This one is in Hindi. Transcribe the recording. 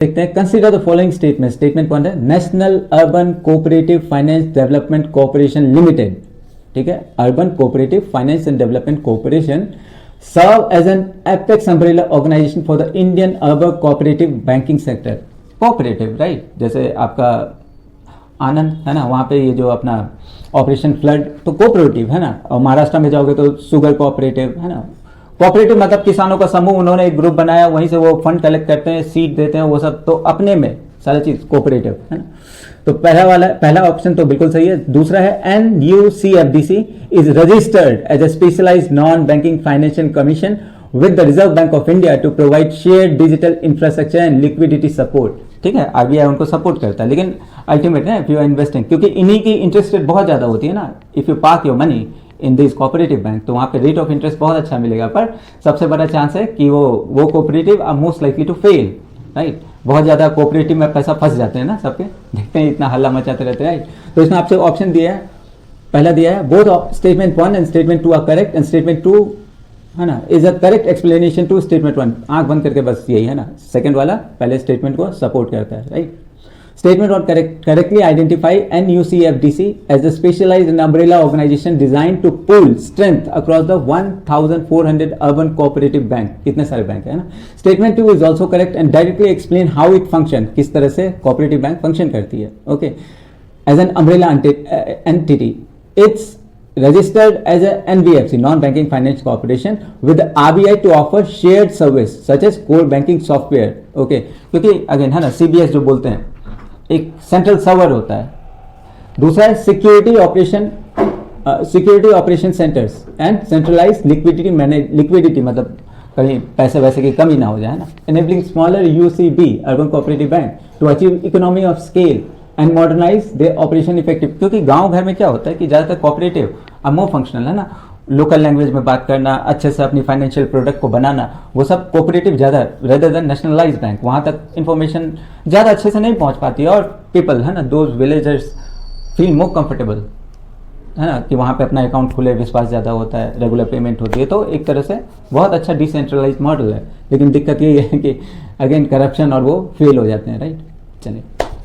देखते हैं, consider the following statement. Statement कौन है? National urban cooperative finance development corporation limited, ठीक है, urban cooperative finance and development corporation serve as an apex umbrella organisation for the Indian urban cooperative banking sector. Cooperative, right, जैसे आपका आनंद है ना, वहाँ पे ये जो अपना ऑपरेशन फ्लड तो कोऑपरेटिव है ना, और महाराष्ट्र में जाओगे तो शुगर कोऑपरेटिव है ना। कोऑपरेटिव मतलब किसानों का समूह, उन्होंने एक ग्रुप बनाया, वहीं से वो फंड कलेक्ट करते हैं, सीड देते हैं, वो सब तो अपने में सारा चीज कोऑपरेटिव है ना। तो पहला ऑप्शन तो बिल्कुल सही है। दूसरा है NUCFDC is registered as a specialised non banking financial commission with the Reserve Bank of India to provide shared digital infrastructure and liquidity support। ठीक है, RBI उनको सपोर्ट करता है, लेकिन अल्टीमेट है इफ यू आर इन्वेस्टिंग, क्योंकि इन्हीं की इंटरेस्ट रेट बहुत ज़्यादा होती है ना। If you park your money in this cooperative bank तो वहाँ पे रेट ऑफ इंटरेस्ट बहुत अच्छा मिलेगा, पर सबसे बड़ा चांस है कि वो cooperative are most likely to fail, right. बहुत ज़्यादा कोऑपरेटिव में पैसा फंस जाते हैं ना सबके, देखते हैं इतना हल्ला मचाते रहते हैं, राइट। तो इसमें आपसे ऑप्शन दिया है, पहला दिया है both statement 1 and statement 2 are correct and statement 2 है ना is a correct explanation to statement 1। आंख बंद करके बस यही है ना, सेकंड वाला पहले स्टेटमेंट को सपोर्ट करता है, right. Statement 1 correctly identify NUCFDC as the specialised and umbrella organisation designed to pull strength across the 1400 urban cooperative bank, इतने सारे बैंक है ना। Statement 2 is also correct and directly explain how it function, किस तरह से कोऑपरेटिव बैंक फंक्शन करती है, okay, as an umbrella entity. It's registered as a NBFC, non-banking finance corporation, with the RBI to offer shared service such as core banking software, okay। क्योंकि अगेन है ना, CBS जो बोलते हैं, एक सेंट्रल सर्वर होता है, दूसरा है security operation centres and centralise liquidity, मतलब कहीं पैसे वैसे की कमी ना हो जाए ना। enabling smaller UCB urban cooperative bank to achieve economy of scale and modernise they operation effective. क्योंकि गांव घर में क्या होता है कि ज़्यादातर कोऑपरेटिव अब मोर फंक्शनल है ना, लोकल लैंग्वेज में बात करना, अच्छे से अपनी फाइनेंशियल प्रोडक्ट को बनाना, वो सब कोऑपरेटिव ज़्यादा रेदर देन नेशनलाइज बैंक। वहाँ तक इन्फॉर्मेशन ज़्यादा अच्छे से नहीं पहुँच पाती है, और पीपल है ना, those villagers feel more comfortable है ना कि वहाँ पे अपना अकाउंट खुले, विश्वास ज़्यादा होता है, रेगुलर पेमेंट होती है। तो एक तरह से बहुत अच्छा डिसेंट्रलाइज मॉडल है, लेकिन दिक्कत यही है कि अगेन करप्शन और वो फेल हो जाते हैं, राइट। चलिए।